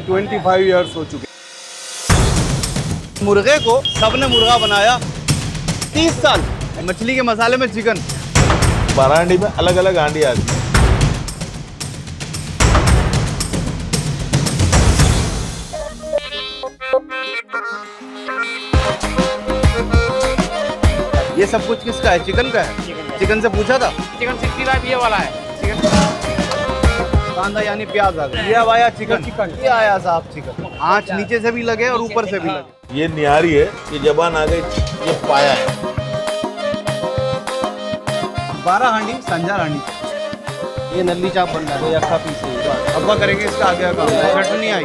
25 years हो चुके। मुर्गे को सबने मुर्गा बनाया 30 साल। मछली के मसाले में चिकन। 12 हांडी में अलग अलग हांडी आती है। ये सब कुछ किसका है? चिकन का है। चिकन से पूछा था। चिकन 65 ये वाला है। चिकन कांदा यानी प्याज आ गया। ये आया चिकन। ये आया साहब चिकन। आँच नीचे से भी लगे और ऊपर से भी लगे। ये निहारी है, ये जबान आ गई, ये पाया है। 12 हांडी संजार हांडी। ये नल्ली चाप बन रहा है, अक्खा पीस है। अब्बा करेंगे इसका आगे का। चटनी आई।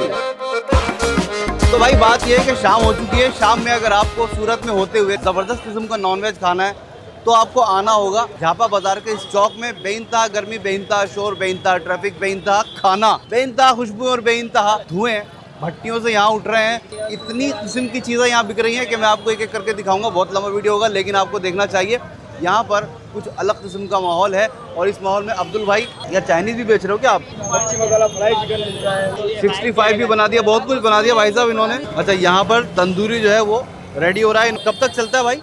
तो भाई बात ये है कि शाम हो चुकी है। शाम में अगर आपको सूरत में होते हुए ज़बरदस्त किस्म का नॉनवेज खाना है तो आपको आना होगा झापा बाजार के इस चौक में। बेइंतहा गर्मी, बेइंतहा शोर, बेइंतहा ट्रैफिक, बेइंतहा खाना, बेइंतहा खुशबू और बेइंतहा धुएं भट्टियों से यहाँ उठ रहे हैं। इतनी किस्म की चीज़ें यहाँ बिक रही हैं कि मैं आपको एक एक करके दिखाऊंगा। बहुत लंबा वीडियो होगा लेकिन आपको देखना चाहिए। यहाँ पर कुछ अलग किस्म का माहौल है और इस माहौल में अब्दुल भाई या चाइनीज़ भी बेच रहे हो क्या आप? मच्छी मसाला फ्राई चिकन मिल रहा है। 65 भी बना दिया, बहुत कुछ बना दिया भाई साहब इन्होंने। अच्छा यहाँ पर तंदूरी जो है वो रेडी हो रहा है। कब तक चलता है भाई?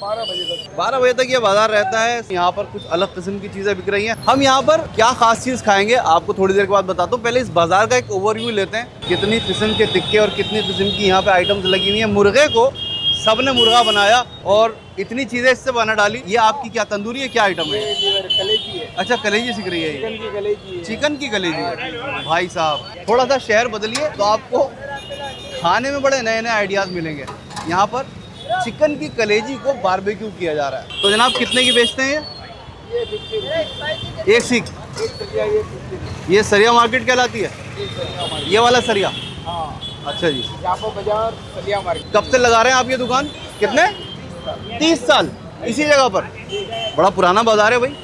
12 बजे तक। 12 बजे तक ये बाजार रहता है। यहाँ पर कुछ अलग किस्म की चीज़ें बिक रही हैं। हम यहाँ पर क्या खास चीज़ खाएंगे आपको थोड़ी देर के बाद बताता हूँ। पहले इस बाजार का एक ओवरव्यू लेते हैं। कितनी किस्म के टिक्के और कितनी किस्म की यहाँ पे आइटम्स लगी हुई हैं। मुर्गे को सबने मुर्गा बनाया और इतनी चीज़ें इससे बना डाली। ये आपकी क्या तंदूरी है, क्या आइटम है? कलेजी है। अच्छा कलेजी सीख रही है चिकन ये। की कलेजी है। चिकन की कलेजी है। भाई साहब थोड़ा सा शहर बदलिए तो आपको खाने में बड़े नए नए आइडियाज़ मिलेंगे। यहाँ पर चिकन की कलेजी को बारबेक्यू किया जा रहा है। तो जनाब कितने की बेचते हैं ये? एक सीख। ये सरिया मार्केट कहलाती है, ये वाला सरिया। हाँ। अच्छा जी। झापा बाजार सरिया मार्केट। कब से लगा रहे हैं आप ये दुकान? कितने? 30 साल इसी जगह पर। बड़ा पुराना बाजार है भाई।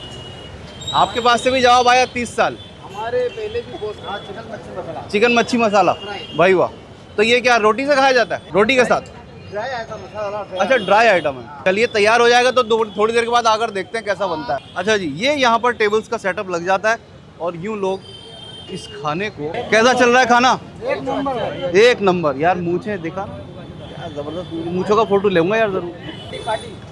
आपके पास से भी जवाब आया 30 साल। हमारे पहले भी बहुत चिकन मच्छी मसाला। चिकन मच्छी मसाला भाई वाह। तो ये क्या रोटी से खाया जाता है? रोटी के साथ? ड्राई आइटम मसाला। अच्छा ड्राई आइटम है। चलिए तैयार हो जाएगा तो थोड़ी देर के बाद आकर देखते हैं कैसा बनता है। अच्छा जी ये यहाँ पर टेबल्स का सेटअप लग जाता है और यूँ लोग इस खाने को। कैसा चल रहा है खाना? एक नंबर। एक नंबर यार। मूछें देखा क्या जबरदस्त। मूछों का फोटो लूंगा यार जरूर।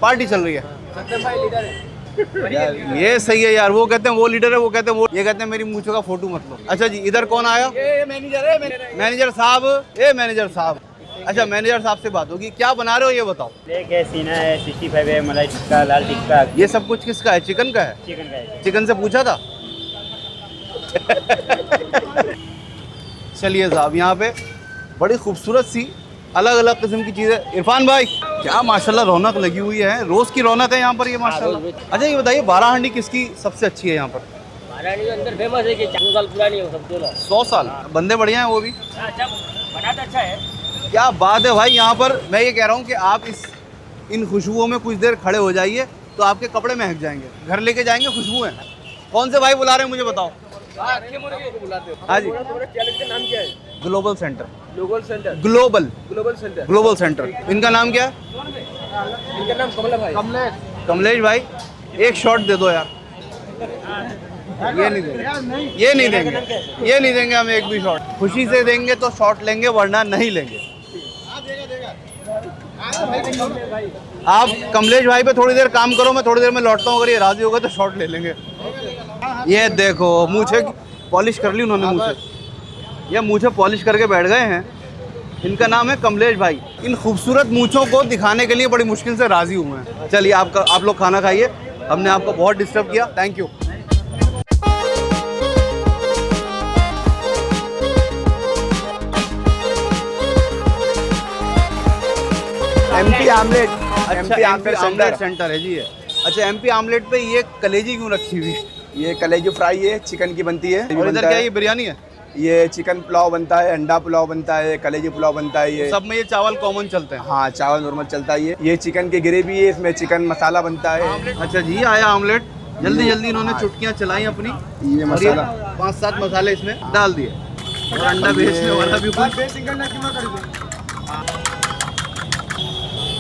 पार्टी चल रही है लीडर है। यार। ये सही है यार। वो कहते हैं वो लीडर है, वो कहते हैं वो, ये कहते हैं मेरी मूछों का फोटो मत लो। अच्छा जी इधर कौन आया? ये मैनेजर है। मैनेजर साहब। ए मैनेजर साहब। अच्छा मैनेजर साहब से बात होगी। क्या बना रहे हो ये बताओ? लेग है, सीना है, 65 है, मलाई टिक्का, लाल टिक्का। ये सब कुछ किसका है? चिकन का है। चिकन का है। चिकन से पूछा था। चलिए साहब यहाँ पे बड़ी खूबसूरत सी अलग अलग किस्म की चीज़ें। इरफान भाई क्या माशाल्लाह रौनक लगी हुई है। रोज़ की रौनक है यहाँ पर ये माशाल्लाह। अच्छा ये बताइए 12 हांडी किसकी सबसे अच्छी है यहाँ पर? महारानी अंदर फेमस है कि 2 साल पुरानी है सब। 100 साल बंदे बढ़िया हैं वो भी। अच्छा बनाता अच्छा है। क्या बात है भाई। यहाँ पर मैं ये कह रहा हूँ कि आप इन खुशबुओं में कुछ देर खड़े हो जाइए तो आपके कपड़े महक जाएंगे। घर लेके जाएंगे खुशबू है। कौन से भाई बुला रहे हैं मुझे बताओ? हाँ जी। नाम क्या है? Global centre. Global centre. Global centre. Global centre. इनका नाम क्या है? इनका नाम कमला भाई। कमलेश भाई एक शॉट दे दो यार। ये नहीं देंगे, ये नहीं देंगे, ये नहीं देंगे हम एक भी शॉट। खुशी से देंगे तो शॉट लेंगे वरना नहीं लेंगे। आप कमलेश भाई पे थोड़ी देर काम करो, मैं थोड़ी देर में लौटता हूँ। अगर ये राजी होगा तो शॉट ले लेंगे। ये देखो मूछे पॉलिश कर ली उन्होंने। मूछे ये मूछे पॉलिश करके बैठ गए हैं। इनका नाम है कमलेश भाई। इन खूबसूरत मूछों को दिखाने के लिए बड़ी मुश्किल से राजी हुए हैं। चलिए आप लोग खाना खाइए। हमने आपको बहुत डिस्टर्ब किया। Thank you. MP omelette. अच्छा आमलेट सेंटर है जी ये। अच्छा एमपी आमलेट पे ये कलेजी क्यों रखी हुई? ये कलेजी फ्राई है, चिकन की बनती है। और इधर क्या ये बिरयानी है? ये चिकन पुलाव बनता है, अंडा पुलाव बनता है, कलेजी पुलाव बनता है। ये सब में ये चावल कॉमन चलते हैं। हाँ चावल नॉर्मल चलता है। ये चिकन की ग्रेवी है, इसमें चिकन मसाला बनता है। अच्छा जी आया आमलेट। जल्दी जल्दी इन्होंने चुटकियाँ चलाई अपनी। ये मसाला 5-7 मसाले इसमें डाल दिए और अंडा बेचने वाला भी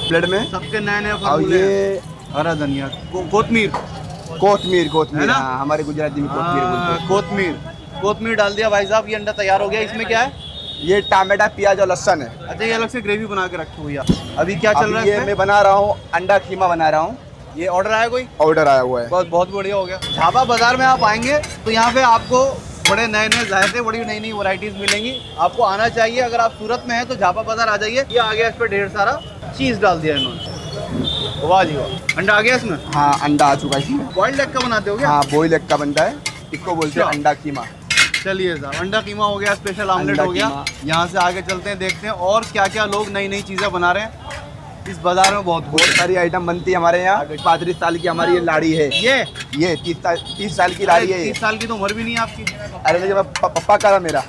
प्लेट में सबके नए नए और फार्मूले हैं। ये हरा धनिया, कोतमीर कोतमीर है ना? हमारे गुजराती में कोतमीर बोलते हैं। कोतमीर डाल दिया भाई साहब। ये अंडा तैयार हो गया। इसमें क्या है? ये टमाटा प्याज और लहसुन है। अच्छा, ये अलग से ग्रेवी बना के रखी हुई है। अभी क्या चल रहा है ये इसमें? मैं बना रहा हूँ अंडा खीमा बना रहा हूँ। ये ऑर्डर आया कोई? ऑर्डर आया हुआ है। बहुत बहुत बढ़िया हो गया। झाबा बाजार में आप आएंगे तो यहाँ पे आपको बड़े नए नए जायके, बड़ी नई नई वैरायटीज मिलेंगी। आपको आना चाहिए। अगर आप सूरत में हैं तो झाबा बाजार आ जाइए। ये आ गया, इस पर ढेर सारा चीज़ डाल दिया इन्होंने। वाह जी वाह। अंडा आ गया इसमें? हाँ, अंडा आ चुका है इसमें। बॉइल्ड एग का बनाते हो क्या? हाँ, बॉइल एग का बनता है। इसको बोलते हैं अच्छा। अंडा कीमा। चलिए साहब, अंडा कीमा हो गया, स्पेशल आमलेट अंडा हो गया। कीमा। यहाँ से आगे चलते हैं, देखते हैं और क्या क्या लोग नई नई चीज़ें बना रहे हैं इस बाजार में। बहुत सारी आइटम बनती है हमारे यहाँ। 35 साल की हमारी ये लाड़ी है। ये 30 साल की लाड़ी है। 30 साल की तो उम्र भी नहीं है आपकी। अरे देखिए, पप्पा का था मेरा।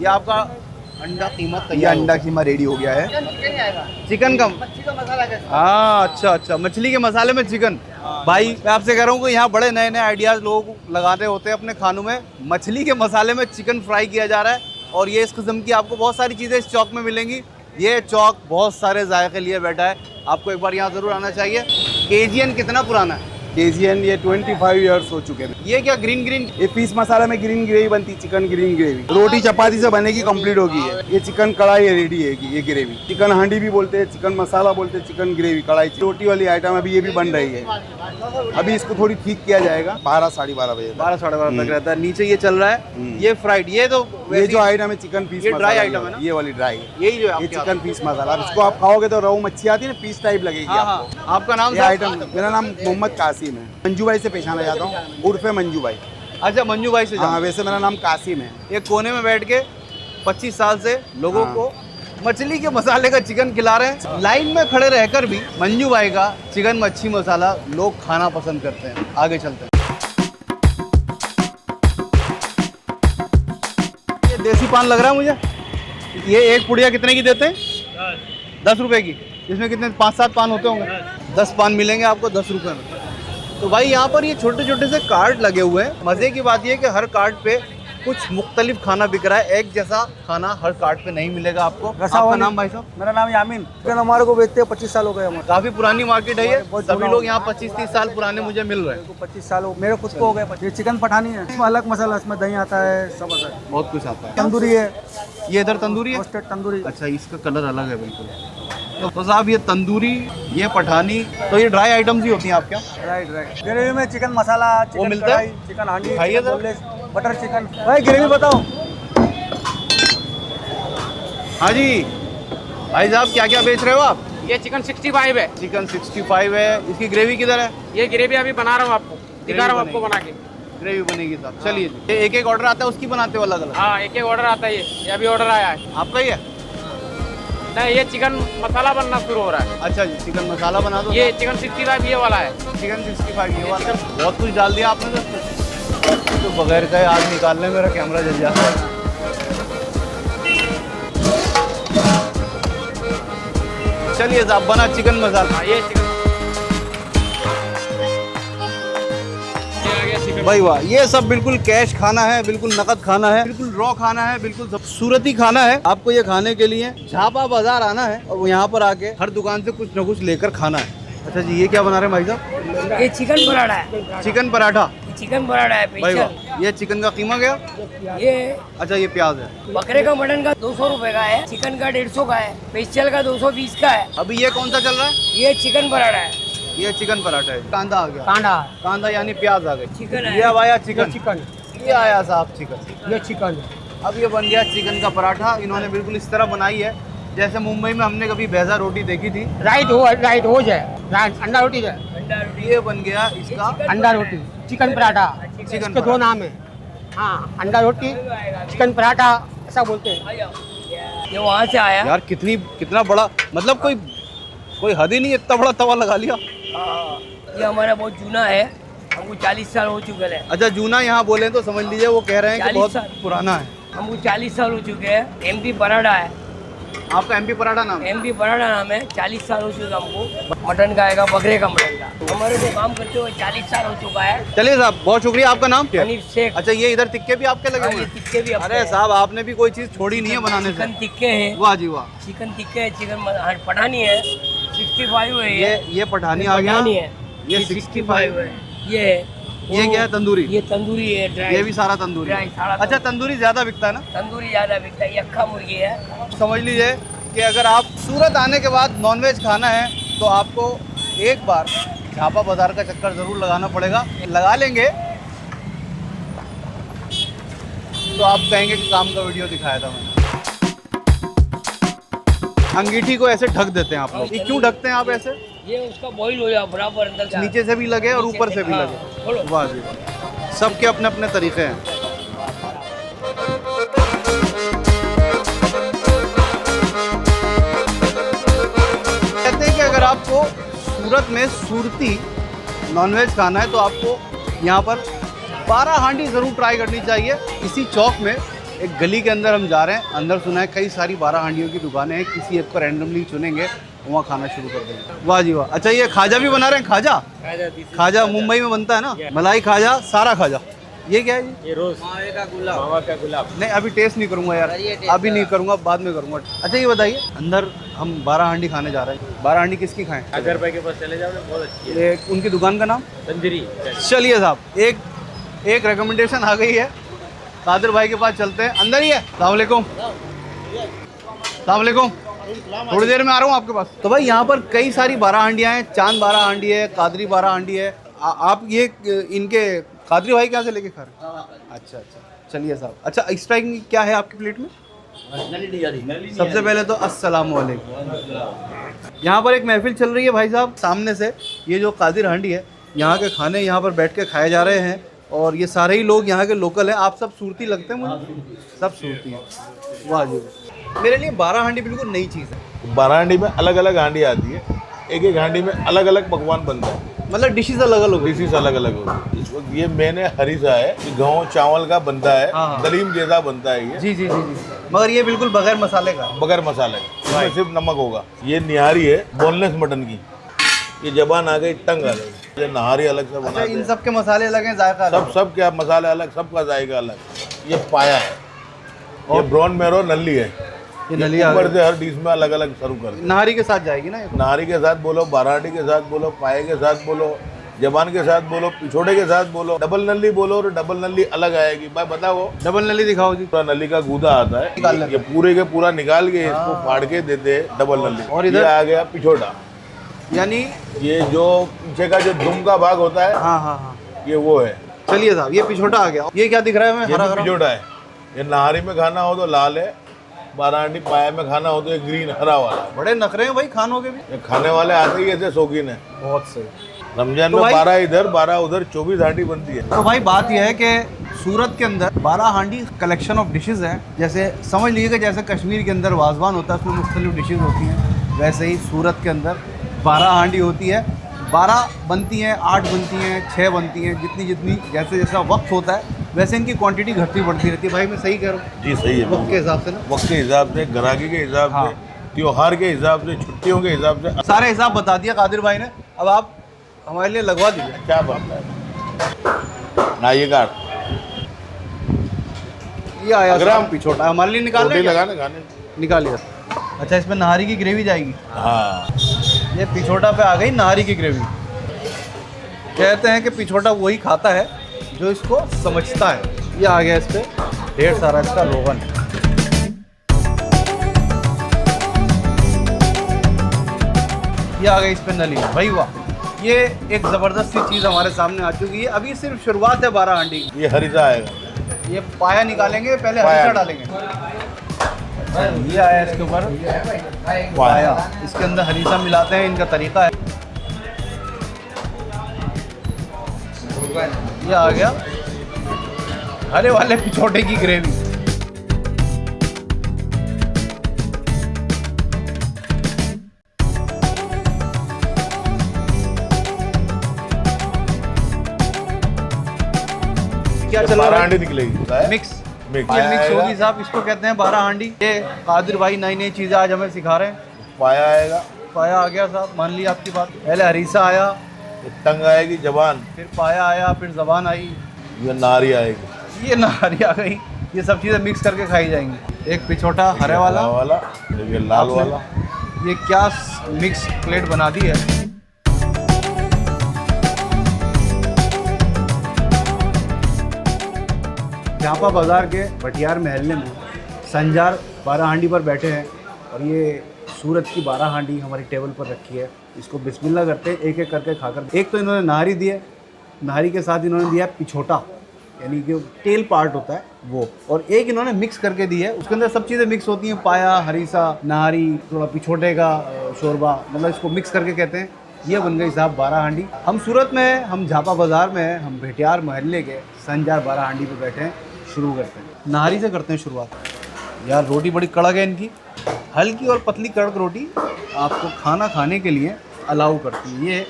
ये आपका अंडा कीमा ये तैयार। अंडा कीमा रेडी हो गया है। चिकन का मसाला कैसा? हाँ, अच्छा अच्छा, मछली के मसाले में चिकन। भाई मैं आपसे कह रहा हूँ कि यहाँ बड़े नए नए आइडियाज लोग लगाते होते हैं अपने खानों में। मछली के मसाले में चिकन फ्राई किया जा रहा है और ये इस किस्म की आपको बहुत सारी चीज़ें इस चौक में मिलेंगी। ये चौक बहुत सारे जायके लिए बैठा है। आपको एक बार यहाँ ज़रूर आना चाहिए। केजीएन कितना पुराना है? केजीएन ये 25 इयर्स हो चुके हैं। ये क्या ग्रीन ग्रीन? ये पीस मसाला में ग्रीन ग्रेवी बनती, चिकन ग्रीन ग्रेवी। रोटी चपाती से बनेगी, कंप्लीट होगी है। ये चिकन कढ़ाई रेडी है ये ग्रेवी। चिकन हांडी भी बोलते हैं, चिकन मसाला बोलते हैं, चिकन ग्रेवी कढ़ाई। रोटी वाली आइटम अभी ये भी बन रही है। अभी इसको थोड़ी ठीक किया जाएगा 12 साढ़े 12 बजे। 12 साढ़े 12 तक रहता है। नीचे ये चल रहा है, ये फ्राइड। ये तो ये जो आइटम है चिकन पीस ये मसाला, ड्राई आइटम है ना? ये वाली ड्राई है। यही जो है ये आपके चिकन पीस मसाला। अब इसको आप खाओगे तो रोहू मच्छी आती है ना, पीस टाइप लगेगी हाँ आपको। हाँ। आपका नाम ये साहब? आइटम, मेरा नाम मोहम्मद कासिम है। मंजू भाई से पहचाना जाता हूँ, उर्फे मंजू भाई। अच्छा, मंजू भाई से हाँ, जान। वैसे मेरा नाम कासिम है। ये कोने में बैठ के 25 साल से लोगों को मछली के मसाले का चिकन खिला रहे हैं। लाइन में खड़े रहकर भी मंजू भाई का चिकन मच्छी मसाला लोग खाना पसंद करते हैं। आगे चलते हैं। ये देसी पान लग रहा है मुझे। ये एक पुड़िया कितने की देते हैं? 10 रुपए की। इसमें कितने 5-7 पान होते होंगे? 10 पान मिलेंगे आपको 10 रुपए में। तो भाई यहाँ पर ये छोटे छोटे से कार्ड लगे हुए हैं। मज़े की बात ये है कि हर कार्ड पे कुछ मुख्तलिफ खाना बिक रहा है। एक जैसा खाना हर कार्ड पे नहीं मिलेगा आपको। आपका नाम भाई साहब? मेरा नाम यामीन। चिकन हमारे को बेचते हैं 25 साल हो गए हमारे। काफ़ी पुरानी मार्केट है ये। बहुत सभी पुराना लोग हो यहाँ 25-30 साल पुराने मुझे मिल रहे हैं। 25 साल हो मेरे खुद को हो गए। ये चिकन पठानी है, इसमें अलग मसाला, इसमें दही आता है, सब आता है। बहुत कुछ आता है। तंदूरी है, ये इधर तंदूरी है? रोस्टेड तंदूरी। अच्छा, इसका कलर अलग है बिल्कुल। तो साहब ये तंदूरी, ये पठानी, तो ये ड्राई आइटम्स ही होती हैं आपके यहाँ? Right right. ग्रेवी में चिकन मसाला, चिकन मिलता है? कढ़ाई, चिकन हांडी, खाइए चिकन जरा। Boneless, butter chicken. भाई ग्रेवी बताओ। हाँ जी भाई साहब, क्या क्या बेच रहे हो आप? ये चिकन 65 है। चिकन 65 है। इसकी ग्रेवी किधर है? ये ग्रेवी अभी बना रहा हूँ आपको, दिखा रहा हूँ आपको बना के। ग्रेवी बनेगी साहब। चलिए जी। एक एक ऑर्डर आता है, उसकी बनाते हो अलग अलग? हाँ, एक एक ऑर्डर आता है। ये अभी ऑर्डर आया है। आपका ही है? नहीं, ये चिकन मसाला बनना शुरू हो रहा है। अच्छा जी, चिकन मसाला बना दो। ये चिकन 65 ये वाला है। चिकन 65 ये वाला। बहुत कुछ डाल दिया आपने तो बगैर कहे आग निकालने मेरा कैमरा जल जाता है। चलिए साहब, बना चिकन मसाला। हाँ, ये चिकन ये आ गया चिकन। भाई वाह, ये सब बिल्कुल कैश खाना है, बिल्कुल नकद खाना है, बिल्कुल रॉ खाना है, बिल्कुल सब सूरती खाना है। आपको ये खाने के लिए झापा बाजार आना है और यहाँ पर आके हर दुकान से कुछ न कुछ लेकर खाना है। अच्छा जी, ये क्या बना रहे हैं भाई साहब? ये चिकन पराठा है। चिकन पराठा। चिकन पराठा है भाई वाह, स्पेशल। ये चिकन का कीमा गया? ये अच्छा, ये प्याज है। बकरे का मटन का 200 रुपए का है, चिकन का 150 का है, स्पेशल का 220 का है। अभी ये कौन सा चल रहा है? ये चिकन पराठा है। ये चिकन पराठा है। कांदा आ गया। कांदा कांदा यानी प्याज आ गई। चिकन है। ये अब आया चिकन। चिकन ये आया साहब चिकन। ये चिकन अब ये बन गया चिकन का पराठा। इन्होंने बिल्कुल इस तरह बनाई है जैसे मुंबई में हमने कभी भैजा रोटी देखी थी। राइट हो जाए अंडा रोटी है। ये बन गया इसका अंडा रोटी, चिकन पराठा। चिकन इसके दो पराठा। नाम है। हाँ, अंडा रोटी, चिकन पराठा ऐसा बोलते हैं। ये वहाँ से आया। यार कितना बड़ा, मतलब कोई हद ही नहीं, इतना बड़ा तवा लगा लिया। ये हमारा बहुत जूना है, हमको 40 साल हो चुके हैं। अच्छा, जूना यहाँ बोले तो समझ लीजिए वो कह रहे हैं कि 40 बहुत साल। पुराना है। हमको 40 साल हो चुके हैं। एमपी पराठा है। आपका एमपी पराठा नाम है? एमपी पराठा नाम है। 40 साल हो चुका हमको। मटन का आएगा, बकरे का मटन का। हमारे को काम करते हुए 40 साल हो चुका है। चलिए साहब, बहुत शुक्रिया। आपका नाम? हनीफ शेख। अच्छा, ये इधर टिक्के भी आपके लगे हुए ये हैं? टिक्के भी अपने अरे हैं। साहब, आपने भी कोई चीज़ छोड़ी नहीं है बनाने से। चिकन टिक्के हैं। वाह जी वाह। चिकन टिक्के है, चिकन पठानी है। 65 है। ये पठानी आ गया। पठानी है। ये 65 है। ये है ये क्या है, तंदूरी? ये तंदूरी है, ड्राई। ये भी सारा तंदूरी ड्राई, सारा अच्छा, तंदूरी ज़्यादा बिकता है ना? तंदूरी ज्यादा बिकता है, ये अक्खा मुर्गी है। समझ लीजिए कि अगर आप सूरत आने के बाद नॉनवेज खाना है तो आपको एक बार झापा बाज़ार का चक्कर ज़रूर लगाना पड़ेगा। लगा लेंगे तो आप कहेंगे कि काम का वीडियो दिखाया था मैंने। अंगीठी को ऐसे ढक देते हैं आप लोग। ये क्यों ढकते हैं आप ऐसे? ये उसका बॉईल हो जाए बराबर अंदर से। नीचे से भी लगे और ऊपर से भी हाँ, लगे। बोलो। वाह जी वाह। सबके अपने अपने तरीके हैं। कहते हैं कि अगर आपको सूरत में सूरती नॉनवेज खाना है तो आपको यहाँ पर 12 हांडी ज़रूर ट्राई करनी चाहिए। इसी चौक में एक गली के अंदर हम जा रहे हैं। अंदर सुना है कई सारी 12 हांडियों की दुकानें हैं। किसी एक को रैंडमली चुनेंगे, वहाँ खाना शुरू कर देंगे। वाह जी वाह। अच्छा, ये खाजा भी बना रहे हैं? खाजा खाजा मुंबई में बनता है ना, मलाई खाजा, सारा खाजा। ये क्या है जी? ये रोज मावा का गुलाब। नहीं, अभी टेस्ट नहीं करूँगा यार, अभी नहीं करूँगा, बाद में करूँगा। अच्छा ये बताइए, अंदर हम 12 हांडी खाने जा रहे हैं। 12 हांडी किसकी खाएं? 1000 रुपए के पास चले जाओ, बहुत अच्छी है। ये उनकी दुकान का नाम? तंदूरी। चलिए साहब, एक रिकमेंडेशन आ गई है। कादिर भाई के पास चलते हैं। अंदर ही है। अस्सलाम वालेकुम। अस्सलाम वालेकुम। थोड़ी देर में आ रहा हूँ आपके पास। तो भाई यहाँ पर कई सारी 12 हांडियाँ हैं। चांद 12 हांडी है, कादरी 12 हांडी है। आप ये इनके कादरी भाई कहाँ से लेके खा रहे हैं? अच्छा अच्छा, चलिए साहब। अच्छा, स्ट्राइक क्या है आपकी प्लेट में? सबसे पहले तो अस्सलाम वालेकुम। यहाँ पर एक महफिल चल रही है भाई साहब। सामने से ये जो कादिर हांडी है, यहाँ के खाने यहाँ पर बैठ के खाए जा रहे हैं और ये सारे ही लोग यहाँ के लोकल हैं। आप सब सूरती लगते हैं मुझे, सब सूरती हैं। वाह जी, मेरे लिए 12 हांडी बिल्कुल नई चीज़ है। 12 हांडी में अलग अलग हांडी आती है, एक एक हांडी में अलग अलग पकवान बनता है, मतलब डिशेज अलग अलग डिशेज अलग अलग होगी। इस वक्त ये मैंने हरीसा है, गेहूँ चावल का बनता है, हाँ। दलीम जैसा बनता है ये। जी जी जी जी, मगर ये बिल्कुल बगैर मसाले का, बगैर मसाले का, इसमें सिर्फ नमक होगा। ये निहारी है बोनलेस मटन की। ये जबान आ गई, टंग आ गई। ये नहारी अलग से अच्छा, बनाते इन हैं। सब के मसाले अलग हैं, जायका अलग। सब क्या मसाले अलग, सबका जायका अलग। ये पाया है, ये ब्राउन मेरो नल्ली है। ये नलिया ऊपर से हर डिश में अलग अलग सर्व कर दो। नहारी के साथ जाएगी ना ये? नारी के साथ बोलो, बाराटी के साथ बोलो, पाए के साथ बोलो, जबान के साथ बोलो, पिछोड़े के साथ बोलो, डबल नल्ली बोलो और डबल नल्ली अलग आएगी। भाई बताओ, डबल नली दिखाओ जी। पूरा नली का गूदा आता है, निकाल लेते ये पूरे के पूरा निकाल के इसको फाड़ के देते हैं डबल नल्ली। और इधर? ये आ गया पिछोड़ा, यानी ये जो पीछे का जो दुम का भाग होता है, हाँ हाँ हाँ, ये वो है। चलिए साहब, ये पिछोटा आ गया। ये क्या दिख रहा है हमें? ये हरा भी हरा। पिछोड़ा है। ये नहारी में खाना हो तो लाल है, बाराटी पाया में खाना हो तो ये ग्रीन हरा वाला है। बड़े नखरे हैं भाई खानों के भी। ये खाने वाले आते ही ऐसे शौकीन है। बहुत सही। रमजान तो में भाई- 12 इधर 12 उधर 24 हांडी बनती है। तो भाई बात यह है कि सूरत के अंदर 12 हांडी कलेक्शन ऑफ डिशेस हैं। जैसे समझ लीजिए कि जैसे कश्मीर के अंदर वाजवान होता है, उसमें मुख्तलिफ डिशेस होती हैं, वैसे ही सूरत के अंदर 12 हांडी होती है। 12 बनती हैं, 8 बनती हैं, 6 बनती हैं, जितनी जितनी जैसे जैसा वक्त होता है वैसे इनकी क्वांटिटी घटती बढ़ती रहती है। भाई मैं सही कह रहा हूँ? जी सही है, वक्त के हिसाब से ना, वक्त के हिसाब से, ग्राहकी के हिसाब हाँ। से, त्योहार के हिसाब से, छुट्टियों के हिसाब से। सारे हिसाब बता दिया कादिर भाई ने। अब आप हमारे लिए लगवा दीजिए। क्या बात है ना, ये काट ये आया अगर हम पिछोटा हमारे लिए निकाल रोटी लेंगे? लगाने खाने। निकालिए। अच्छा, इसमें नहारी की ग्रेवी जाएगी। हाँ, ये पिछोटा पे आ गई नहारी की ग्रेवी। कहते हैं कि पिछोटा वही खाता है जो इसको समझता है। ये आ गया इस पे ढेर सारा इसका रोगन। ये आ गई इस पे नली। भाई वाह, ये एक ज़बरदस्त सी चीज़ हमारे सामने आ चुकी है। अभी सिर्फ शुरुआत है 12 हांडी की। ये हरीसा आएगा। ये पाया निकालेंगे, पहले पाया हरीसा डालेंगे। ये आया इसके ऊपर पाया, इसके अंदर हरीसा मिलाते हैं, इनका तरीका है। ये आ गया हरे वाले पिछोटे की ग्रेवी। क्या चल 12 रहा हांडी है? निकलेगी। मिक्स मिक्स ये मिक्स आएगा। होगी साहब, इसको कहते हैं 12 हांडी। ये कादिर भाई नई नई चीज़ें आज हमें सिखा रहे हैं। पाया आएगा, पाया आ गया साहब, मान ली आपकी बात। पहले हरीसा आया, ये टंग आएगी, जबान, फिर पाया आया, फिर जबान आई, ये नारी आएगी, ये नहारी आ गई। ये सब चीज़ें मिक्स करके खाई जाएंगी। एक पिछोटा हरे वाला, ये लाल आपने- वाला। ये क्या मिक्स प्लेट बना दी है। झापा बाज़ार के भटियार महल्ले में संजार 12 हांडी पर बैठे हैं और ये सूरत की 12 हांडी हमारी टेबल पर रखी है। इसको बिस्मिल्लाह करते हैं, एक एक करके खाकर। एक तो इन्होंने नाहरी दी है, नाहरी के साथ इन्होंने दिया पिछोटा, यानी कि टेल पार्ट होता है वो, और एक इन्होंने मिक्स करके दी है। उसके अंदर सब चीज़ें मिक्स होती हैं, पाया, हरीसा, नाहरी, थोड़ा पिछोटे का शोरबा, मतलब इसको मिक्स करके कहते हैं। ये बन गई साहब 12 हांडी। हम सूरत में हैं, हम झापा बाज़ार में हैं, हम भटियार मोहल्ले के संजार 12 हांडी पे बैठे हैं। शुरू करते हैं, नाहरी से करते हैं शुरुआत। यार रोटी बड़ी कड़क है इनकी, हल्की और पतली कड़क रोटी आपको खाना खाने के लिए अलाउ करती है। ये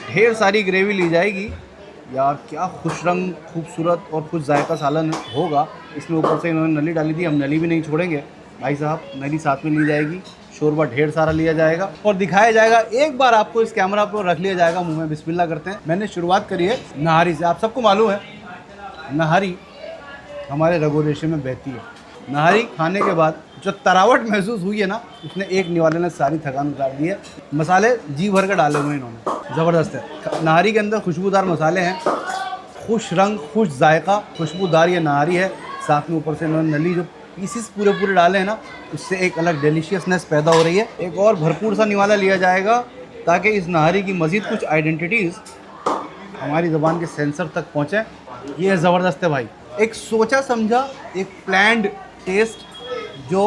ढेर सारी ग्रेवी ली जाएगी। यार क्या खुश रंग, खूबसूरत और कुछ जायका सालन होगा। इसमें ऊपर से इन्होंने नली डाली थी, हम नली भी नहीं छोड़ेंगे भाई साहब, नली साथ में ली जाएगी। शोरबा ढेर सारा लिया जाएगा और दिखाया जाएगा। एक बार आपको इस कैमरा पर रख लिया जाएगा मुंह में। बिस्मिल्लाह करते हैं। मैंने शुरुआत करी है नाहरी से। आप सबको मालूम है नाहरी हमारे रगो रेशे में बहती है। नाहरी खाने के बाद जो तरावट महसूस हुई है ना, उसने एक निवाले ने सारी थकान उतार दी है। मसाले जी भर कर डाले हुए इन्होंने, ज़बरदस्त है। नाहरी के अंदर खुशबूदार मसाले हैं, खुश रंग, खुश जायका, खुशबूदार ये नाहरी है। साथ में ऊपर से इन्होंने नली जो पीसीस पूरे डाले हैं ना, उससे एक अलग डिलीशियसनेस पैदा हो रही है। एक और भरपूर सा निवाला लिया जाएगा ताकि इस नाहरी की मज़ीद कुछ आइडेंटिटीज़ हमारी ज़बान के सेंसर तक पहुँचें। ये ज़बरदस्त है भाई, एक सोचा समझा, एक प्लान्ड टेस्ट जो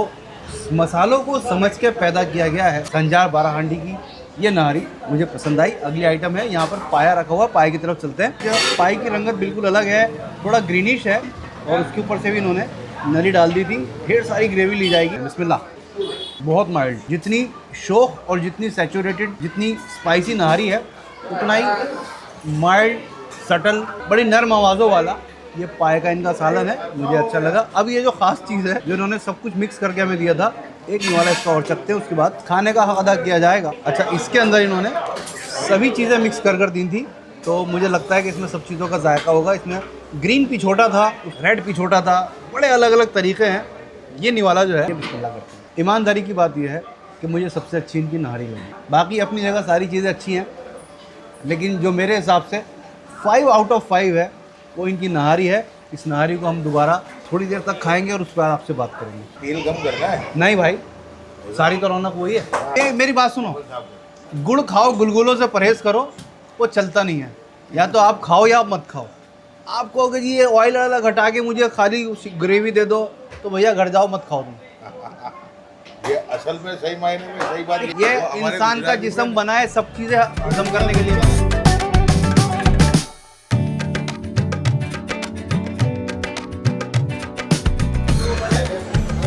मसालों को समझ के पैदा किया गया है। संजार 12 हांडी की ये नाहरी मुझे पसंद आई। अगली आइटम है, यहाँ पर पाया रखा हुआ, पाए की तरफ चलते हैं। पाए की रंगत बिल्कुल अलग है, थोड़ा ग्रीनिश है और उसके ऊपर से भी इन्होंने नली डाल दी थी। ढेर सारी ग्रेवी ली जाएगी। बिस्मिल्लाह। बहुत माइल्ड, जितनी शोख और जितनी सैचुरेटेड, जितनी स्पाइसी नाहरी है, उतना ही माइल्ड, सटल, बड़ी नर्म आवाज़ों वाला ये पाए का इनका सालन है। मुझे अच्छा लगा। अब ये जो ख़ास चीज़ है जो इन्होंने सब कुछ मिक्स करके हमें दिया था, एक निवाला इसका और चखते हैं, उसके बाद खाने का हक अदा किया जाएगा। अच्छा, इसके अंदर इन्होंने सभी चीज़ें मिक्स कर दी थी, तो मुझे लगता है कि इसमें सब चीज़ों का जायका होगा। इसमें ग्रीन पिछोटा था, रेड पिछोटा था, बड़े अलग अलग तरीके हैं। ये निवाला जो है, बिस्मिल्लाह करते हैं। ईमानदारी की बात यह है कि मुझे सबसे अच्छी इनकी नाहरी लगी। बाकी अपनी जगह सारी चीज़ें अच्छी हैं, लेकिन जो मेरे हिसाब से 5 आउट ऑफ 5 है वो इनकी नाहरी है। इस नाहरी को हम दोबारा थोड़ी देर तक खाएंगे और उस पर आपसे बात करेंगे। तेल कम करना है? नहीं भाई, सारी तो रौनक वही है। मेरी बात सुनो, गुड़ खाओ, गुलगुलों से परहेज़ करो, वो चलता नहीं है। या तो आप खाओ या आप मत खाओ। आप कहोगे जी ये ऑयल वाला घटा के मुझे खाली ग्रेवी दे दो, तो भैया घर जाओ, मत खाओ तुम। ये असल में सही मायने में सही बात है। ये इंसान का जिस्म बना है सब चीज़ें हजम करने के लिए।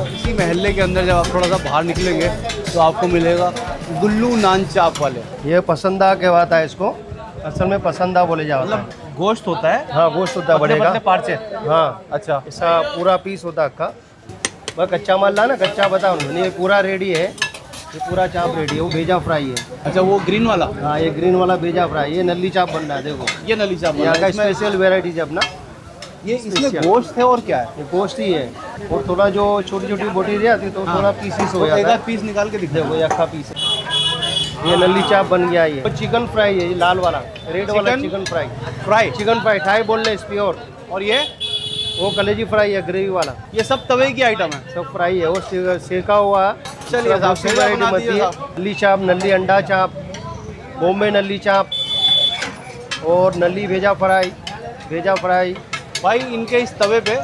इसी महल्ले के अंदर जब आप थोड़ा सा बाहर निकलेंगे तो आपको मिलेगा गुल्लू नान चाप वाले। ये पसंदा कहवाता है इसको, असल में पसंदा बोले जाता है। मतलब गोश्त होता है? हाँ, गोश्त होता है बड़े का। पार्ट से? हाँ। अच्छा, इसका पूरा पीस होता है अक्का। वह कच्चा माल ला ना, कच्चा बताओ ना। ये पूरा रेडी है, ये पूरा चाप रेडी है। वो भेजा फ्राई है। अच्छा, वो ग्रीन वाला? हाँ, ये ग्रीन वाला भेजा फ्राई। ये नली चाप बन रहा है, देखो ये नली चाप यहाँ का स्पेशल वेराइटी है अपना। ये इसमें गोश्त है और क्या है? ये गोश्त ही है और थोड़ा जो छोटी छोटी बोटी रहती है तो थोड़ा पीसीस हो एक जाता है। पीस निकाल के दिख देखो ये अक्का पीस है। ये नली चाप बन गया। ये चिकन फ्राई है, ये लाल वाला, रेड वाला chicken fry. Chicken fry thigh boneless pure. और ये वो कलेजी फ्राई है, ग्रेवी वाला। ये सब तवे की आइटम है? सब फ्राई है, वो सेका हुआ। चलिए साहब, सेका बना दीजिए साहब। नली चाप, नली अंडा चाप, बॉम्बे नली चाप और नली भेजा फ्राई। भाई इनके इस तवे पे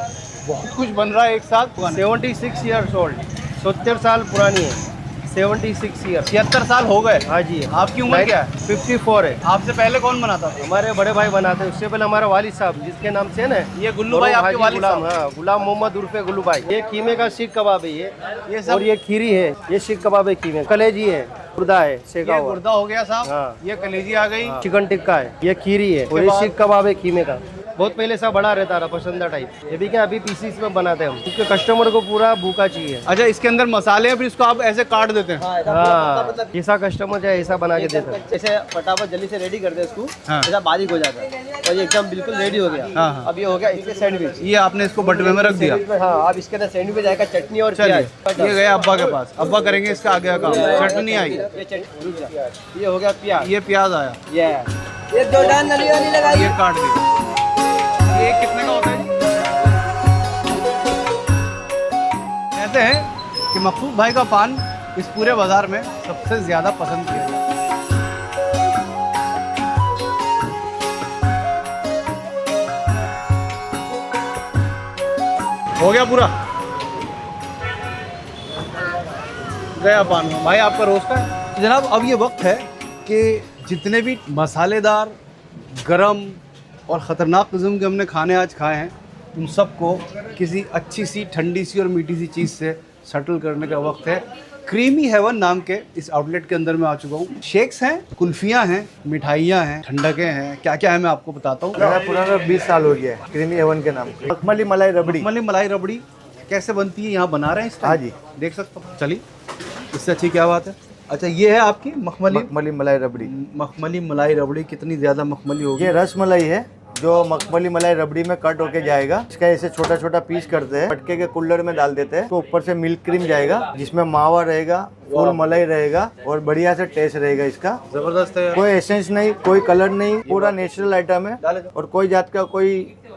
बहुत कुछ बन रहा है एक साथ। 76 ईयर्स ओल्ड, 70 साल पुरानी है। 76 ईयर, 76 साल हो गए? हाँ जी। आपकी उम्र क्या है? 54 है। आपसे पहले कौन बनाता था? हमारे बड़े भाई बनाते हैं। उससे पहले हमारा वालिद साहब, जिसके नाम से है ना, ये गुल्लू भाई आपके वालिद साहब? हाँ, गुलाम मोहम्मद उर्फे गुल्लू भाई। ये कीमे का सीख कबाब है ये सब। और ये खीरी है, ये सीख कबाब है कीमे। कलेजी है, गुर्दा है, सेका हुआ। गुर्दा हो गया साहब। हाँ। ये कलेजी आ गई। चिकन टिक्का है, ये खीरी है और ये सीख कबाब है कीमे का। बहुत पहले सा बड़ा रहता था, पसंदा टाइप। ये भी क्या अभी पीसीस में बनाते हैं हम, क्योंकि कस्टमर को पूरा भूखा चाहिए। अच्छा, इसके अंदर मसाले हैं, फिर इसको आप ऐसे काट देते हैं? हाँ, जैसा कस्टमर चाहे ऐसा बना के देते हैं। जैसे फटाफट जल्दी से रेडी कर दे इसको, हाँ। ऐसा बारीक हो जाता है और ये एकदम बिल्कुल रेडी हो गया। हाँ। अब ये हो गया इसके सैंडविच। ये आपने इसको बटवे में रख दिया? हाँ, अब इसके अंदर सैंडविच आएगा, चटनी और चलिए, प्याज। ये गए अब्बा के पास, अब्बा करेंगे इसका आगे का काम। चटनी आई, ये हो गया प्याज। ये प्याज आया, ये दो डाल नली वाली लगाई। ये काट दिया। ये कितने का होता है? कहते हैं कि मकसूद भाई का पान इस पूरे बाजार में सबसे ज़्यादा पसंद किया जाता है। हो गया पूरा, गया पान भाई आपका रोस्ट का। तो जनाब अब ये वक्त है कि जितने भी मसालेदार, गरम और ख़तरनाक किस्म के हमने खाने आज खाए हैं, उन सबको किसी अच्छी सी ठंडी सी और मीठी सी चीज़ से सेटल करने का वक्त है। क्रीमी हेवन नाम के इस आउटलेट के अंदर मैं आ चुका हूँ। शेक्स हैं, कुल्फियाँ हैं, मिठाइयाँ हैं, ठंडकें हैं, क्या क्या है मैं आपको बताता हूँ। मेरा पुराना 20 साल हो गया है क्रीमी हेवन के नाम पे। मखमली मलाई रबड़ी, मखमली मलाई रबड़ी कैसे बनती है, यहाँ बना रहे हैं इस टाइम? हाँ जी, देख सकता हूँ। चलिए, इससे अच्छी क्या बात है। अच्छा, ये है आपकी मखमली मलाई रबड़ी। मखमली मलाई रबड़ी। कितनी ज़्यादा मखमली होगी? ये रस मलाई है जो मखमली मलाई रबड़ी में कट होके जाएगा। इसका ऐसे छोटा छोटा पीस करते हैं, मटके के कुल्लर में डाल देते हैं, तो ऊपर से मिल्क क्रीम जाएगा जिसमें मावा रहेगा, फुल मलाई रहेगा और बढ़िया से टेस्ट रहेगा इसका। ज़बरदस्त है। कोई एसेंस नहीं, कोई कलर नहीं, पूरा नेचुरल आइटम है और कोई जात का कोई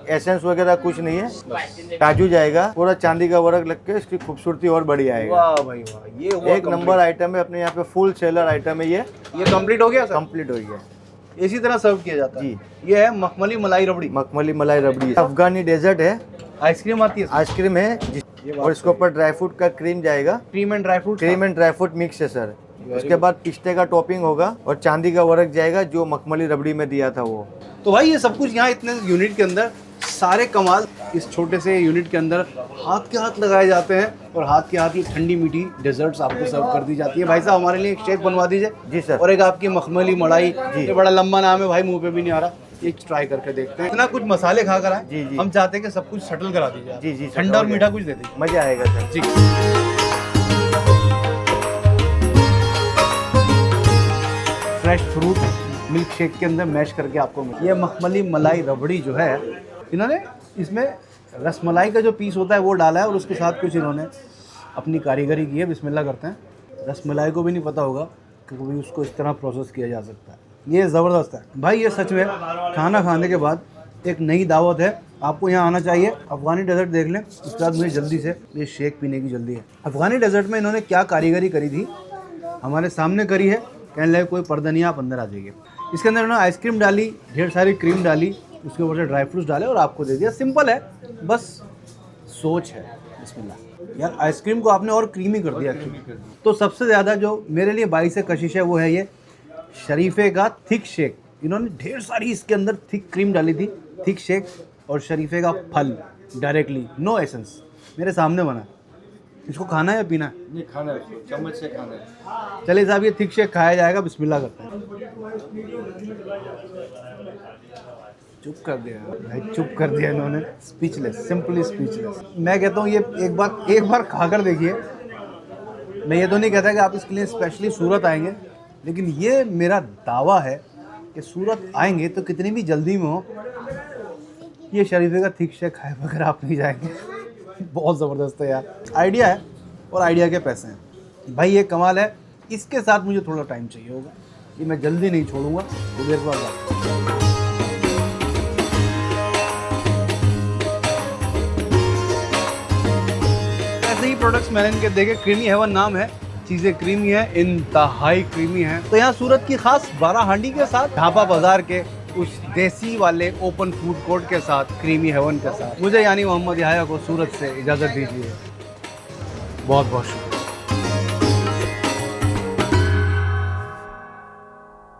एसेंस वगैरह कुछ नहीं है। काजू जाएगा, पूरा चांदी का वर्क लग के इसकी खूबसूरती और बढ़िया आएगा। वाह भाई वाह, ये हुआ एक नंबर आइटम है, अपने यहाँ पे फुल सेलर आइटम है। ये कंप्लीट हो गया सर? कंप्लीट हो गया। इसी तरह सर्व किया जाता है जी। ये है मखमली मलाई रबड़ी। मखमली मलाई रबड़ी अफगानी डेजर्ट है। आइसक्रीम आती है, आइसक्रीम है और इसके ऊपर ड्राई फ्रूट का क्रीम जाएगा। Cream and dry fruit. Cream and dry fruit mix है सर। उसके बाद पिस्ते का टॉपिंग होगा और चांदी का वर्क जाएगा जो मखमली रबड़ी में दिया था वो। तो भाई ये सब कुछ यहाँ इतने यूनिट के अंदर, सारे कमाल इस छोटे से यूनिट के अंदर हाथ के हाथ लगाए जाते हैं और हाथ के हाथ ये ठंडी मीठी डेजर्ट्स आपको सर्व कर दी जाती है। भाई साहब हमारे लिए एक शेक बनवा दीजिए। जी सर। और एक आपकी मखमली मलाई, ये बड़ा लंबा नाम है भाई, मुंह पे भी नहीं आ रहा, एक ट्राई करके देखते हैं। इतना कुछ मसाले खा कर आए, जी जी, हम चाहते हैं कि सब कुछ सेटल करा दीजिए। जी जी, ठंडा और मीठा कुछ दे दीजिए, मजा आएगा सर जी। फ्रेश फ्रूट मिल्क शेक के अंदर मैश करके आपको मिले। ये मखमली मलाई रबड़ी जो है, इन्होंने इसमें रसमलाई का जो पीस होता है वो डाला है और उसके साथ कुछ इन्होंने अपनी कारीगरी की है। बिस्मिल्लाह करते हैं। रसमलाई को भी नहीं पता होगा कि कभी उसको इस तरह प्रोसेस किया जा सकता है। ये ज़बरदस्त है भाई। ये सच में खाना खाने के बाद एक नई दावत है, आपको यहाँ आना चाहिए। अफ़गानी डेजर्ट देख लें, उसके बाद मुझे जल्दी से ये शेक पीने की जल्दी है। अफ़गानी डेजर्ट में इन्होंने क्या कारीगरी करी थी, हमारे सामने करी है। कहने लगे कोई पर्दा नहीं, आप अंदर आ जाइए। इसके अंदर उन्होंने आइसक्रीम डाली, ढेर सारी क्रीम डाली, उसके ऊपर से ड्राई फ्रूट्स डाले और आपको दे दिया। सिंपल है, बस सोच है। बिस्मिल्लाह यार, आइसक्रीम को आपने और क्रीमी कर दिया। तो सबसे ज़्यादा जो मेरे लिए बाईस कशिश है वो है ये शरीफे का थिक शेक। इन्होंने ढेर सारी इसके अंदर थिक क्रीम डाली थी। थिक शेक और शरीफे का फल डायरेक्टली, नो एसेंस, मेरे सामने बना। इसको खाना है या पीना है? नहीं, खाना है, चम्मच से खाना है। चलिए साहब, ये थिक शेक खाया जाएगा। बिस्मिल्लाह करते हैं। चुप कर दिया भाई, चुप कर दिया इन्होंने। Speechless, simply speechless. मैं कहता हूँ ये एक बार खाकर देखिए। मैं ये तो नहीं कहता कि आप इसके लिए स्पेशली सूरत आएंगे, लेकिन ये मेरा दावा है कि सूरत आएंगे तो कितनी भी जल्दी में हो, ये शरीफे का थिक शेक खाए बगैर आप नहीं जाएंगे। बहुत ज़बरदस्त है यार। आइडिया है और आइडिया के पैसे हैं भाई, ये कमाल है। इसके साथ मुझे थोड़ा टाइम चाहिए होगा, ये मैं जल्दी नहीं छोड़ूंगा। तो देर बाद ऐसे ही प्रोडक्ट्स मैंने इनके देखे। क्रीमी हेवन नाम है, चीज़ें क्रीमी है, इंतहाई क्रीमी है। तो यहाँ सूरत की खास 12 हांडी के साथ ढाबा बाजार के उस देसी वाले ओपन फूड कोर्ट के साथ, क्रीमी हेवन के साथ, मुझे यानी मोहम्मद याह्या को सूरत से इजाज़त दीजिए। बहुत बहुत शुक्रिया।